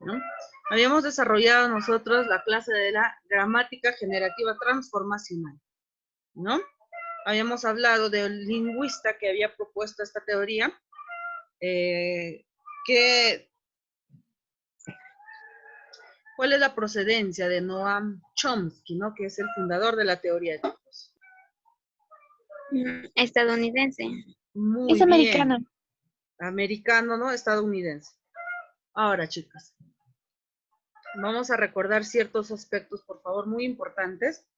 ¿no? Habíamos desarrollado nosotros la clase de la gramática generativa transformacional, ¿no? Habíamos hablado del lingüista que había propuesto esta teoría, ¿cuál es la procedencia de Noam Chomsky, ¿no? Que es el fundador de la teoría, chicos? Estadounidense. Muy Es americano. bien. Americano, ¿no? Estadounidense. Ahora, chicas, vamos a recordar ciertos aspectos, por favor, muy importantes.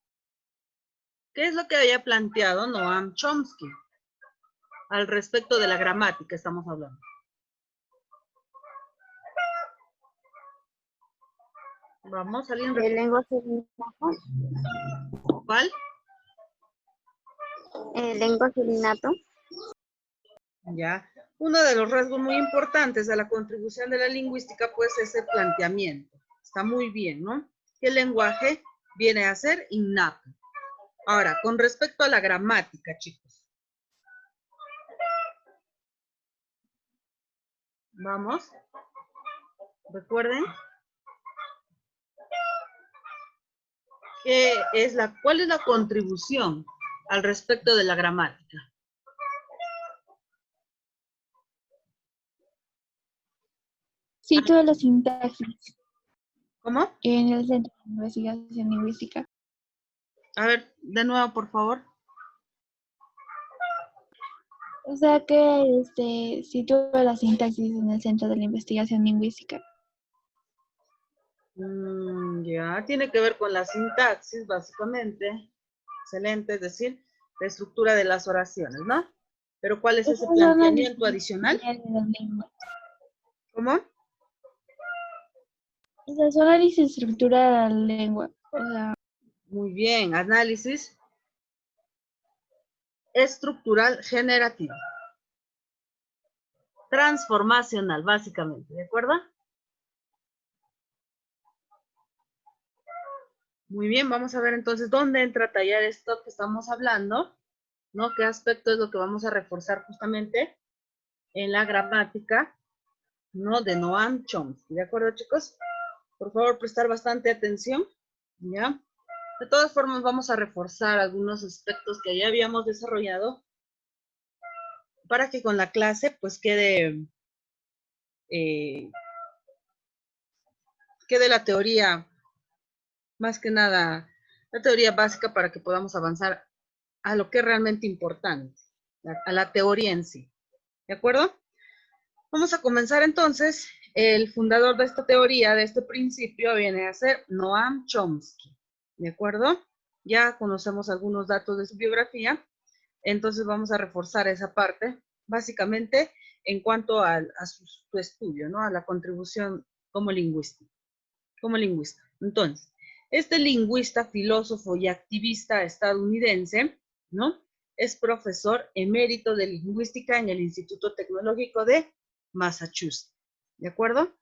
¿Qué es lo que había planteado Noam Chomsky al respecto de la gramática? Estamos hablando. Vamos, ¿alguien? El lenguaje innato. ¿Cuál? El lenguaje innato. Ya. Uno de los rasgos muy importantes de la contribución de la lingüística, pues, es el planteamiento. Está muy bien, ¿no? Que el lenguaje viene a ser innato. Ahora, con respecto a la gramática, chicos. Vamos. Recuerden. ¿Cuál es la contribución al respecto de la gramática? Cito la sintaxis ¿Cómo? en el Centro de Investigación Lingüística. A ver, de nuevo, por favor. O sea que cito la sintaxis en el Centro de la Investigación Lingüística. Ya, tiene que ver con la sintaxis, básicamente. Excelente, es decir, la estructura de las oraciones, ¿no? Pero ¿cuál es ese planteamiento adicional? ¿Cómo? O sea, su análisis estructura de la lengua. O sea, muy bien, análisis estructural generativo. Transformacional, básicamente, ¿de acuerdo? Muy bien, vamos a ver entonces dónde entra a tallar esto que estamos hablando, ¿no? ¿Qué aspecto es lo que vamos a reforzar justamente en la gramática, ¿no? De Noam Chomsky, ¿de acuerdo, chicos? Por favor, prestar bastante atención, ¿ya? De todas formas, vamos a reforzar algunos aspectos que ya habíamos desarrollado para que con la clase, pues, quede la teoría, más que nada, la teoría básica para que podamos avanzar a lo que es realmente importante, a la teoría en sí. ¿De acuerdo? Vamos a comenzar entonces. El fundador de esta teoría, de este principio, viene a ser Noam Chomsky. ¿De acuerdo? Ya conocemos algunos datos de su biografía, entonces vamos a reforzar esa parte, básicamente en cuanto a su estudio, ¿no? A la contribución como lingüista. Entonces, este lingüista, filósofo y activista estadounidense, ¿no? Es profesor emérito de lingüística en el Instituto Tecnológico de Massachusetts, ¿de acuerdo?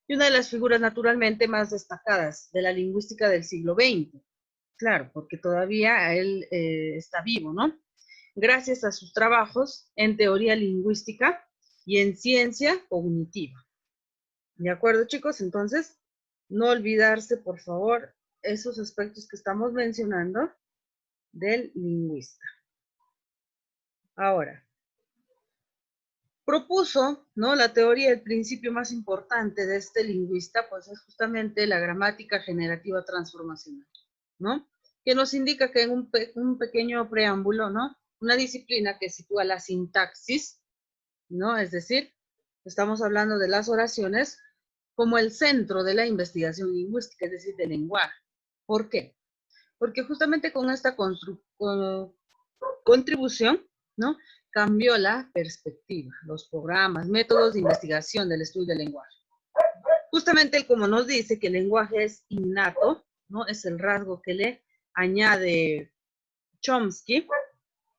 Y una de las figuras naturalmente más destacadas de la lingüística del siglo XX, claro, porque todavía él está vivo, ¿no? Gracias a sus trabajos en teoría lingüística y en ciencia cognitiva. ¿De acuerdo, chicos? Entonces, no olvidarse, por favor, esos aspectos que estamos mencionando del lingüista. Ahora, propuso, ¿no? La teoría, el principio más importante de este lingüista, pues es justamente la gramática generativa transformacional, ¿no? Que nos indica que en un pequeño preámbulo, ¿no? Una disciplina que sitúa la sintaxis, ¿no? Es decir, estamos hablando de las oraciones como el centro de la investigación lingüística, es decir, del lenguaje. ¿Por qué? Porque justamente con esta contribución, ¿no? Cambió la perspectiva, los programas, métodos de investigación del estudio del lenguaje. Justamente él, como nos dice que el lenguaje es innato, ¿no? Es el rasgo que le añade Chomsky,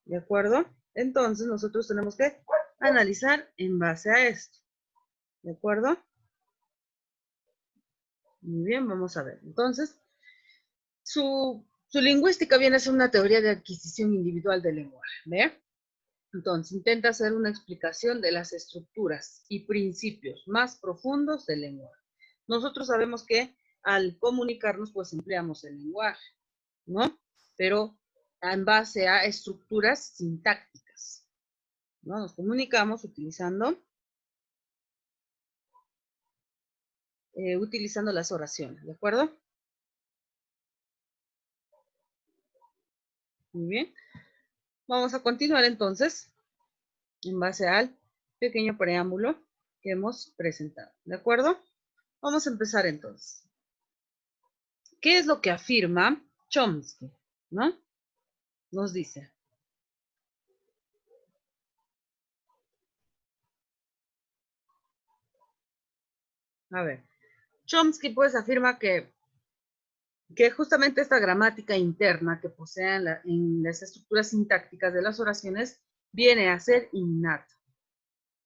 ¿de acuerdo? Entonces nosotros tenemos que analizar en base a esto, ¿de acuerdo? Muy bien, vamos a ver. Entonces, su lingüística viene a ser una teoría de adquisición individual del lenguaje, ¿ve? Entonces, intenta hacer una explicación de las estructuras y principios más profundos del lenguaje. nosotros sabemos que al comunicarnos, pues empleamos el lenguaje, ¿no? Pero en base a estructuras sintácticas, ¿no? Nos comunicamos utilizando las oraciones, ¿de acuerdo? Muy bien. Vamos a continuar entonces en base al pequeño preámbulo que hemos presentado, ¿de acuerdo? Vamos a empezar entonces. ¿Qué es lo que afirma Chomsky? ¿No? Nos dice. A ver, Chomsky pues afirma que justamente esta gramática interna que poseen en las estructuras sintácticas de las oraciones viene a ser innata.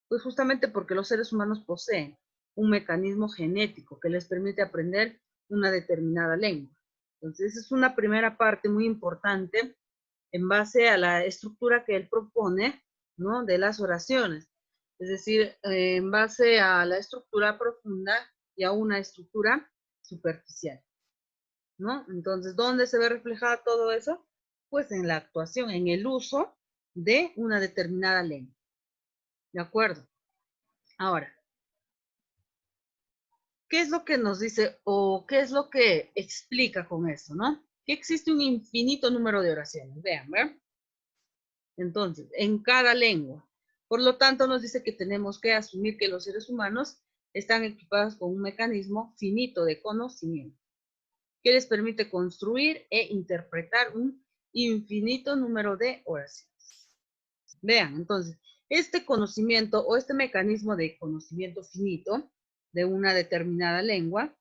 Pues justamente porque los seres humanos poseen un mecanismo genético que les permite aprender una determinada lengua. Entonces, es una primera parte muy importante en base a la estructura que él propone, ¿no? De las oraciones. Es decir, en base a la estructura profunda y a una estructura superficial, ¿no? Entonces, ¿dónde se ve reflejado todo eso? Pues en la actuación, en el uso de una determinada lengua. ¿De acuerdo? Ahora, ¿qué es lo que nos dice o qué es lo que explica con esto, no? Que existe un infinito número de oraciones. Vean, ¿ver? Entonces, en cada lengua. Por lo tanto, nos dice que tenemos que asumir que los seres humanos están equipados con un mecanismo finito de conocimiento que les permite construir e interpretar un infinito número de oraciones. Vean, entonces, este conocimiento o este mecanismo de conocimiento finito de una determinada lengua,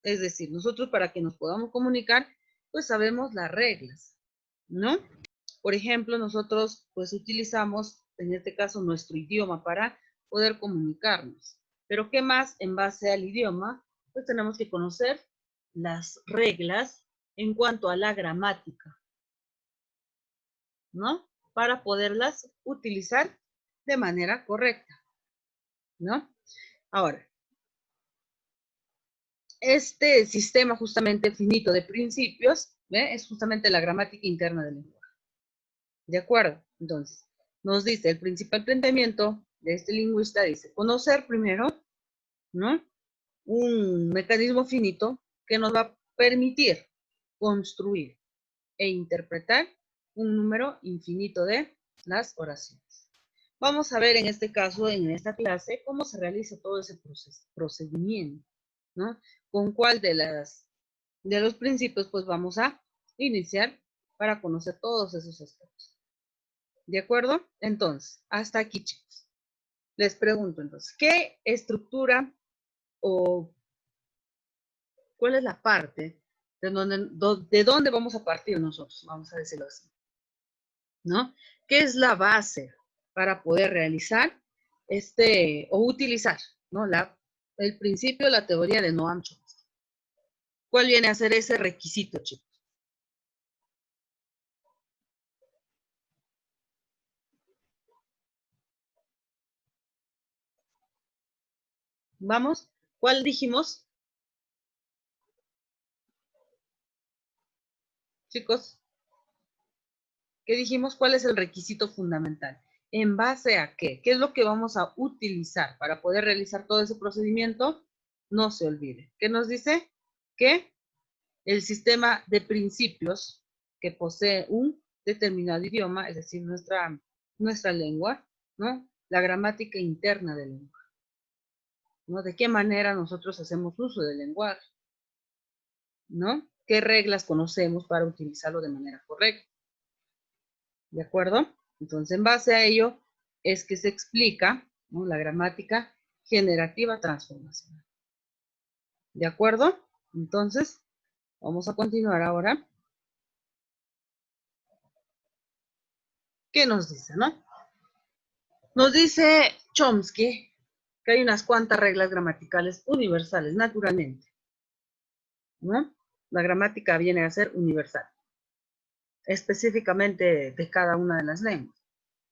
es decir, nosotros para que nos podamos comunicar, pues sabemos las reglas, ¿no? Por ejemplo, nosotros pues utilizamos, en este caso, nuestro idioma para poder comunicarnos. Pero ¿qué más en base al idioma? Pues tenemos que conocer las reglas en cuanto a la gramática, ¿no? Para poderlas utilizar de manera correcta, ¿no? Ahora, este sistema justamente finito de principios, ¿ve? Es justamente la gramática interna del lenguaje. ¿De acuerdo? Entonces, nos dice, el principal planteamiento de este lingüista dice, conocer primero, ¿no? Un mecanismo finito que nos va a permitir construir e interpretar un número infinito de las oraciones. Vamos a ver en este caso, en esta clase, cómo se realiza todo ese procedimiento, ¿no? Con cuál de los principios pues vamos a iniciar para conocer todos esos aspectos. ¿De acuerdo? Entonces, hasta aquí, chicos. Les pregunto entonces, ¿qué estructura o cuál es la parte de dónde vamos a partir nosotros? Vamos a decirlo así, ¿no? ¿Qué es la base para poder realizar o utilizar, ¿no? El principio, la teoría de Noam Chomsky. ¿Cuál viene a ser ese requisito, chicos? Vamos, ¿cuál dijimos? Chicos, ¿qué dijimos? ¿Cuál es el requisito fundamental? ¿En base a qué? ¿Qué es lo que vamos a utilizar para poder realizar todo ese procedimiento? No se olvide. ¿Qué nos dice? Que el sistema de principios que posee un determinado idioma, es decir, nuestra lengua, ¿no? La gramática interna del lenguaje, ¿no? De qué manera nosotros hacemos uso del lenguaje, ¿no? ¿Qué reglas conocemos para utilizarlo de manera correcta? ¿De acuerdo? Entonces, en base a ello es que se explica, ¿no? La gramática generativa transformacional. ¿De acuerdo? Entonces, vamos a continuar ahora. ¿Qué nos dice, no? Nos dice Chomsky que hay unas cuantas reglas gramaticales universales, naturalmente, ¿no? La gramática viene a ser universal, específicamente de cada una de las lenguas.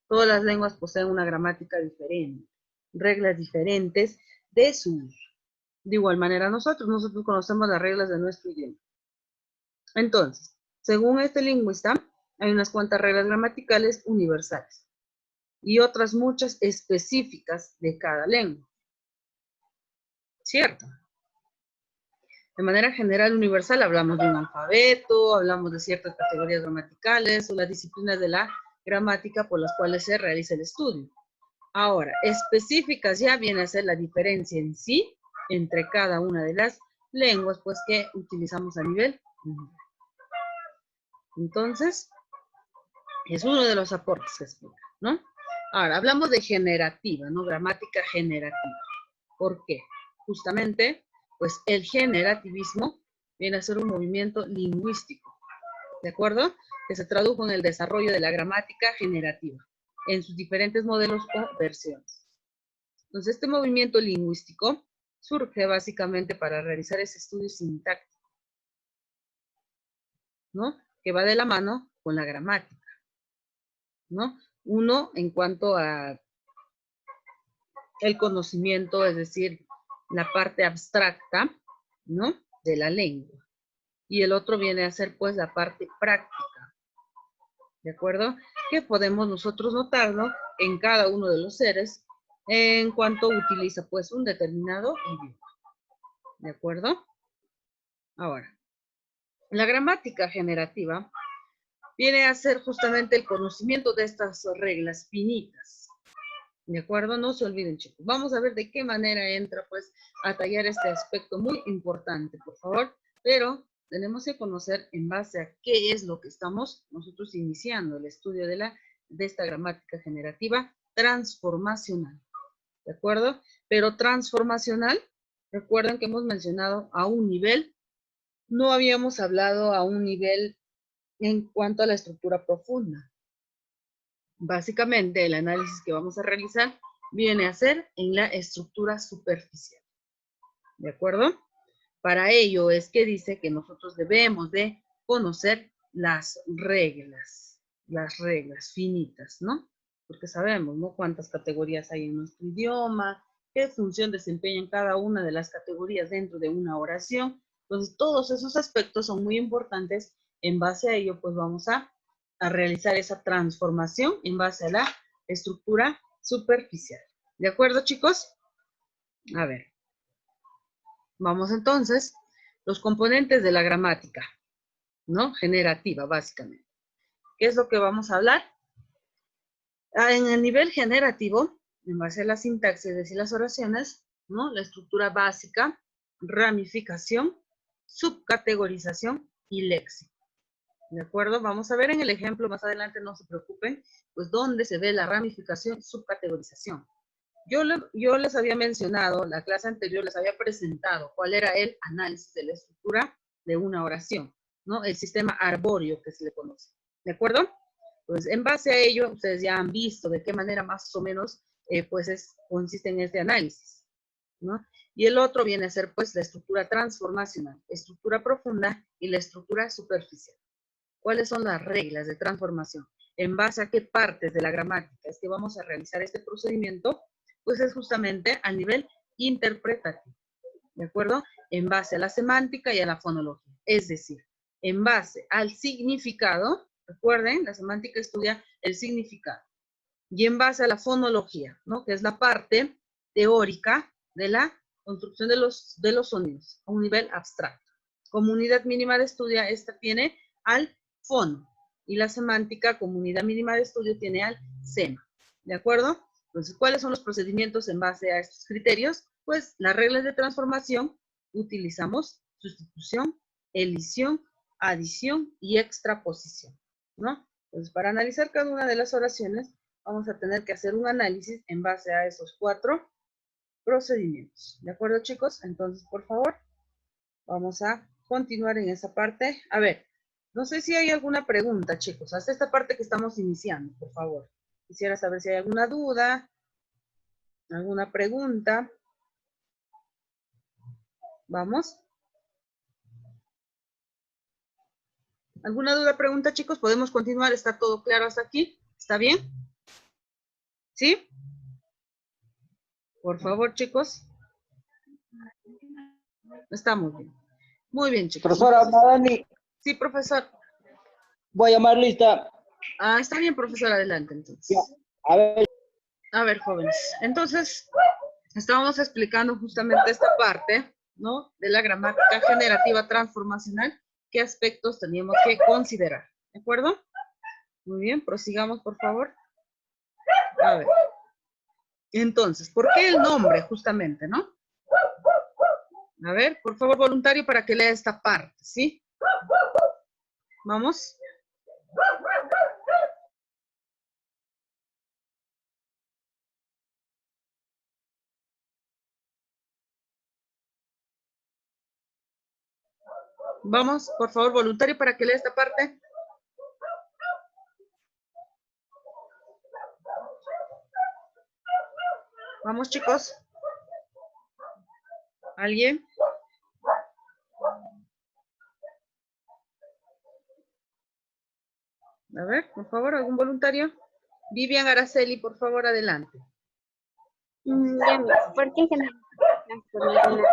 Todas las lenguas poseen una gramática diferente, reglas diferentes de su uso. De igual manera nosotros conocemos las reglas de nuestro idioma. Entonces, según este lingüista, hay unas cuantas reglas gramaticales universales y otras muchas específicas de cada lengua. ¿Cierto? De manera general universal hablamos de un alfabeto, hablamos de ciertas categorías gramaticales o las disciplinas de la gramática por las cuales se realiza el estudio. Ahora, específicas ya viene a ser la diferencia en sí entre cada una de las lenguas, pues que utilizamos a nivel mundial. Entonces, es uno de los aportes que explica, ¿no? Ahora, hablamos de generativa, ¿no? Gramática generativa. ¿Por qué? Justamente, pues el generativismo viene a ser un movimiento lingüístico, ¿de acuerdo? Que se tradujo en el desarrollo de la gramática generativa, en sus diferentes modelos o versiones. Entonces, este movimiento lingüístico surge básicamente para realizar ese estudio sintáctico, ¿no? Que va de la mano con la gramática, ¿no? Uno en cuanto a el conocimiento, es decir, la parte abstracta, ¿no? De la lengua. Y el otro viene a ser, pues, la parte práctica, ¿de acuerdo? Que podemos nosotros notarlo en cada uno de los seres en cuanto utiliza, pues, un determinado idioma, ¿de acuerdo? Ahora, la gramática generativa viene a ser justamente el conocimiento de estas reglas finitas, ¿de acuerdo? No se olviden, chicos. Vamos a ver de qué manera entra, pues, a tallar este aspecto muy importante, por favor. Pero tenemos que conocer en base a qué es lo que estamos nosotros iniciando el estudio de esta gramática generativa transformacional, ¿de acuerdo? Pero transformacional, recuerden que hemos mencionado a un nivel, no habíamos hablado a un nivel en cuanto a la estructura profunda. Básicamente, el análisis que vamos a realizar viene a ser en la estructura superficial. ¿De acuerdo? Para ello es que dice que nosotros debemos de conocer las reglas finitas, ¿no? Porque sabemos, ¿no? Cuántas categorías hay en nuestro idioma, qué función desempeñan cada una de las categorías dentro de una oración. Entonces, todos esos aspectos son muy importantes. En base a ello, pues vamos a realizar esa transformación en base a la estructura superficial. ¿De acuerdo, chicos? A ver. Vamos entonces, los componentes de la gramática, ¿no? Generativa, básicamente. ¿Qué es lo que vamos a hablar? En el nivel generativo, en base a la sintaxis, es decir, las oraciones, ¿no? La estructura básica, ramificación, subcategorización y léxico. ¿De acuerdo? Vamos a ver en el ejemplo más adelante, no se preocupen, pues dónde se ve la ramificación, subcategorización. Yo les había mencionado, la clase anterior les había presentado cuál era el análisis de la estructura de una oración, ¿no? El sistema arbóreo que se le conoce, ¿de acuerdo? Pues en base a ello, ustedes ya han visto de qué manera más o menos, consiste en este análisis, ¿no? Y el otro viene a ser, pues, la estructura transformacional, estructura profunda y la estructura superficial. ¿Cuáles son las reglas de transformación? ¿En base a qué partes de la gramática es que vamos a realizar este procedimiento? Pues es justamente a nivel interpretativo, ¿de acuerdo? En base a la semántica y a la fonología. Es decir, en base al significado, recuerden, la semántica estudia el significado. Y en base a la fonología, ¿no? Que es la parte teórica de la construcción de los sonidos a un nivel abstracto. Como unidad mínima de estudio, esta tiene al fono. Y la semántica, como unidad mínima de estudio, tiene al sema. ¿De acuerdo? Entonces, ¿cuáles son los procedimientos en base a estos criterios? Pues las reglas de transformación utilizamos sustitución, elisión, adición y extraposición, ¿no? Entonces, para analizar cada una de las oraciones, vamos a tener que hacer un análisis en base a esos 4 procedimientos. ¿De acuerdo, chicos? Entonces, por favor, vamos a continuar en esa parte. A ver, no sé si hay alguna pregunta, chicos, hasta esta parte que estamos iniciando, por favor. Quisiera saber si hay alguna duda, alguna pregunta. ¿Vamos? ¿Alguna duda, pregunta, chicos? ¿Podemos continuar? ¿Está todo claro hasta aquí? ¿Está bien? ¿Sí? Por favor, chicos. Está muy bien. Muy bien, chicos. Profesora Madani, Sí, profesor. voy a llamar lista. Ah, está bien, profesor, adelante entonces. Ya. A ver, Jóvenes. Entonces, estábamos explicando justamente esta parte, ¿no? De la gramática generativa transformacional. ¿Qué aspectos teníamos que considerar? ¿De acuerdo? Muy bien, prosigamos, por favor. A ver. Entonces, ¿por qué el nombre, justamente, no? A ver, por favor, voluntario, para que lea esta parte, ¿sí? Vamos. Vamos, por favor, voluntario, para que lea esta parte. Vamos, chicos. ¿Alguien? A ver, por favor, ¿algún voluntario? Vivian Araceli, por favor, adelante. Ya, ¿por qué transformacional?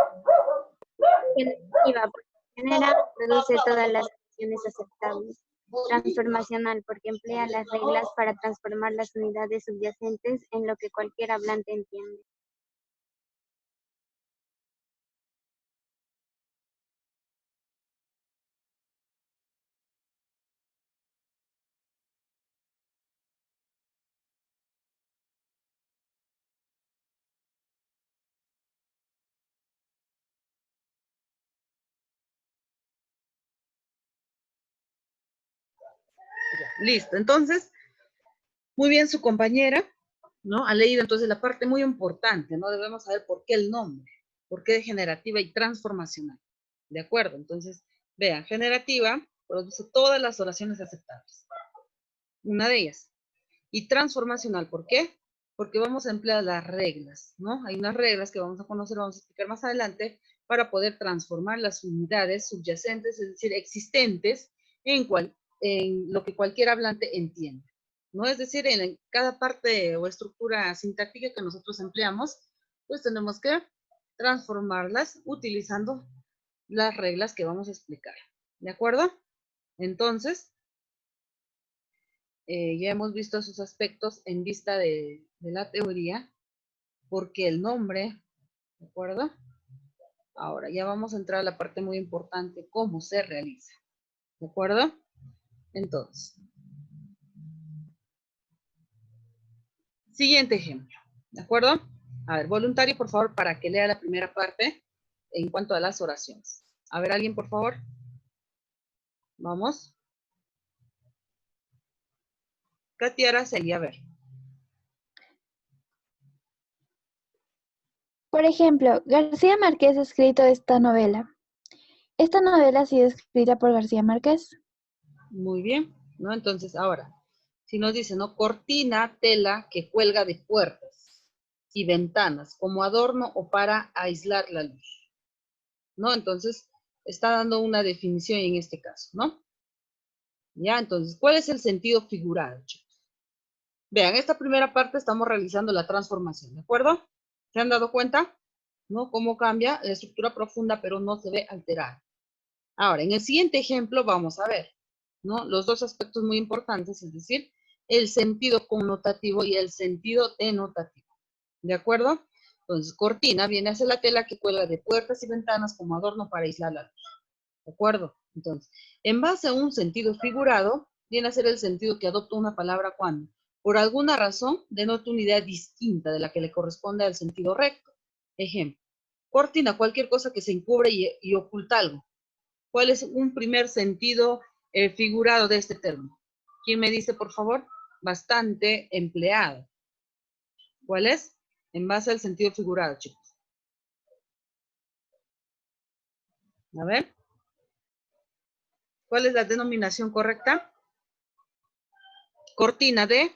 Generativa, porque genera, produce todas las acciones aceptables. Transformacional, porque emplea las reglas para transformar las unidades subyacentes en lo que cualquier hablante entiende. Listo, entonces, muy bien su compañera, ¿no? Ha leído entonces la parte muy importante, ¿no? Debemos saber por qué el nombre, por qué generativa y transformacional. ¿De acuerdo? Entonces, vean, generativa produce todas las oraciones aceptables. Una de ellas. Y transformacional, ¿por qué? Porque vamos a emplear las reglas, ¿no? Hay unas reglas que vamos a conocer, vamos a explicar más adelante, para poder transformar las unidades subyacentes, es decir, existentes, en lo que cualquier hablante entiende, ¿no? Es decir, en cada parte o estructura sintáctica que nosotros empleamos, pues tenemos que transformarlas utilizando las reglas que vamos a explicar, ¿de acuerdo? Entonces, ya hemos visto esos aspectos en vista de la teoría, porque el nombre, ¿de acuerdo? Ahora ya vamos a entrar a la parte muy importante, cómo se realiza, ¿de acuerdo? Entonces, siguiente ejemplo, ¿de acuerdo? A ver, voluntario, por favor, para que lea la primera parte en cuanto a las oraciones. A ver, alguien, por favor. Vamos. Katia Araceli, a ver. Por ejemplo, García Márquez ha escrito esta novela. ¿Esta novela ha sido escrita por García Márquez? Muy bien, ¿no? Entonces, ahora, si nos dice, ¿no? Cortina, tela que cuelga de puertas y ventanas como adorno o para aislar la luz, ¿no? Entonces, está dando una definición en este caso, ¿no? Ya, entonces, ¿cuál es el sentido figurado, chicos? Vean, esta primera parte estamos realizando la transformación, ¿de acuerdo? ¿Se han dado cuenta? ¿No? Cómo cambia la estructura profunda, pero no se ve alterada. Ahora, en el siguiente ejemplo vamos a ver, ¿no? Los dos aspectos muy importantes, es decir, el sentido connotativo y el sentido denotativo. ¿De acuerdo? Entonces, cortina viene a ser la tela que cuelga de puertas y ventanas como adorno para aislar la luz. ¿De acuerdo? Entonces, en base a un sentido figurado, viene a ser el sentido que adopta una palabra cuando, por alguna razón, denota una idea distinta de la que le corresponde al sentido recto. Ejemplo, cortina, cualquier cosa que se encubre y oculta algo. ¿Cuál es un primer sentido figurado de este término? ¿Quién me dice, por favor? Bastante empleado. ¿Cuál es? En base al sentido figurado, chicos. A ver. ¿Cuál es la denominación correcta? Cortina de...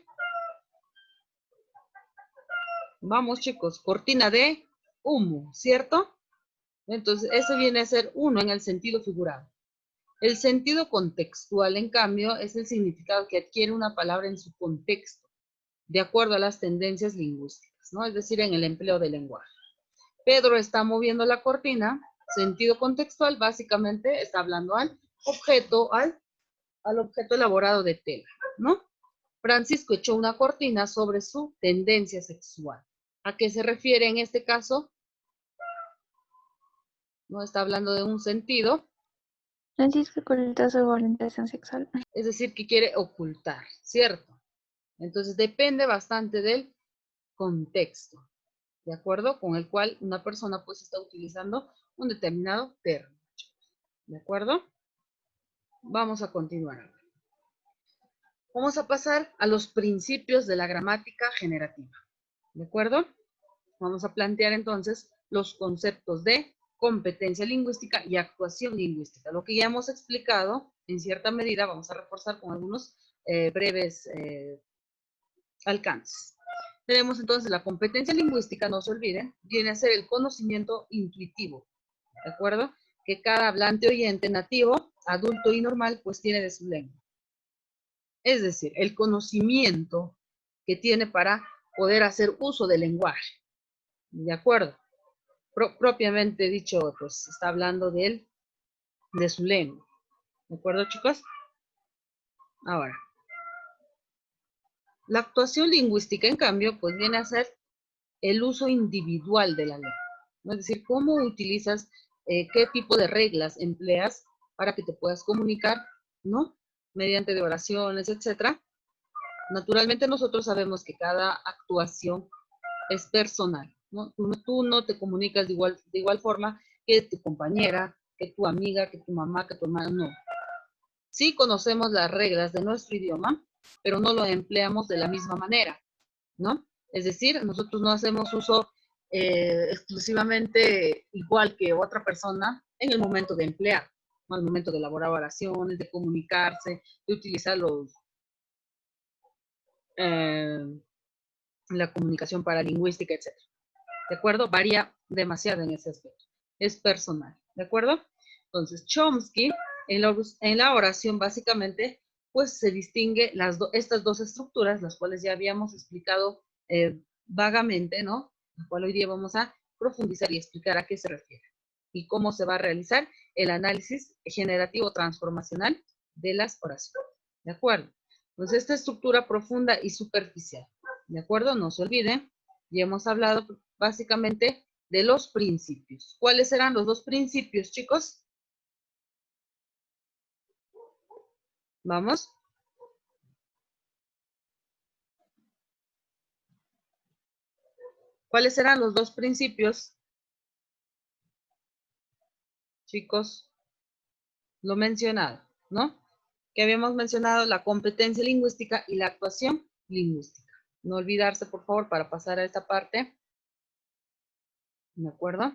Vamos, chicos. Cortina de humo, ¿cierto? Entonces, ese viene a ser uno en el sentido figurado. El sentido contextual, en cambio, es el significado que adquiere una palabra en su contexto, de acuerdo a las tendencias lingüísticas, ¿no? Es decir, en el empleo del lenguaje. Pedro está moviendo la cortina Sentido contextual básicamente está hablando al objeto elaborado de tela, ¿no? Francisco echó una cortina sobre su tendencia sexual. ¿A qué se refiere en este caso? No está hablando de un sentido. Francisco ocultó su orientación sexual. Es decir, que quiere ocultar, ¿cierto? Entonces depende bastante del contexto, ¿de acuerdo? Con el cual una persona pues está utilizando un determinado término, ¿de acuerdo? Vamos a continuar. Vamos a pasar a los principios de la gramática generativa, ¿de acuerdo? Vamos a plantear entonces los conceptos de competencia lingüística y actuación lingüística. Lo que ya hemos explicado, en cierta medida, vamos a reforzar con algunos breves alcances. Tenemos entonces la competencia lingüística, no se olviden, viene a ser el conocimiento intuitivo, ¿de acuerdo? Que cada hablante oyente nativo, adulto y normal, pues tiene de su lengua. Es decir, el conocimiento que tiene para poder hacer uso del lenguaje, ¿de acuerdo? Propiamente dicho, pues está hablando de su lengua, ¿de acuerdo, chicos? Ahora, la actuación lingüística, en cambio, pues viene a ser el uso individual de la lengua, ¿no? Es decir, cómo utilizas, qué tipo de reglas empleas para que te puedas comunicar, ¿no? Mediante de oraciones, etcétera. Naturalmente nosotros sabemos que cada actuación es personal, ¿no? Tú no te comunicas de igual forma que tu compañera, que tu amiga, que tu mamá, que tu hermana, no. Sí conocemos las reglas de nuestro idioma, pero no lo empleamos de la misma manera, ¿no? Es decir, nosotros no hacemos uso exclusivamente igual que otra persona en el momento de emplear, ¿no? Al momento de elaborar oraciones, de comunicarse, de utilizar la comunicación paralingüística, etc. ¿De acuerdo? Varía demasiado en ese aspecto. Es personal, ¿de acuerdo? Entonces, Chomsky, en la oración, básicamente, pues se distingue estas dos estructuras, las cuales ya habíamos explicado vagamente, ¿no? La cual hoy día vamos a profundizar y explicar a qué se refiere y cómo se va a realizar el análisis generativo transformacional de las oraciones, ¿de acuerdo? Entonces, esta estructura profunda y superficial, ¿de acuerdo? No se olviden, ya hemos hablado básicamente de los principios. ¿Cuáles serán los dos principios, chicos? Vamos. ¿Cuáles serán los dos principios? Chicos, lo mencionado, ¿no? Que habíamos mencionado la competencia lingüística y la actuación lingüística. No olvidarse, por favor, para pasar a esta parte. ¿De acuerdo?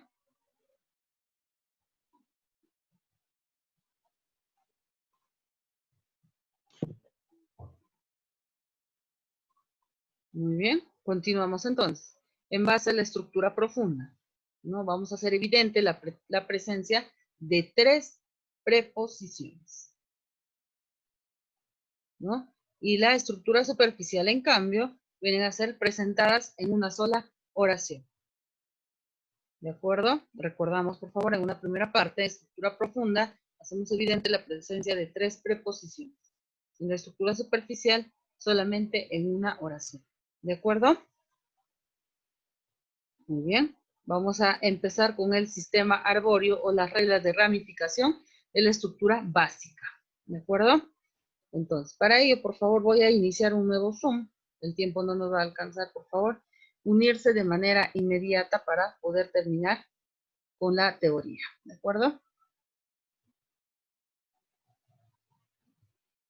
Muy bien, continuamos entonces. En base a la estructura profunda, ¿no? Vamos a hacer evidente la presencia de tres preposiciones, ¿no? Y la estructura superficial, en cambio, vienen a ser presentadas en una sola oración. ¿De acuerdo? Recordamos, por favor, en una primera parte de estructura profunda, hacemos evidente la presencia de tres preposiciones. En la estructura superficial, solamente en una oración. ¿De acuerdo? Muy bien. Vamos a empezar con el sistema arbóreo o las reglas de ramificación de la estructura básica. ¿De acuerdo? Entonces, para ello, por favor, voy a iniciar un nuevo Zoom. El tiempo no nos va a alcanzar, por favor. Unirse de manera inmediata para poder terminar con la teoría. ¿De acuerdo?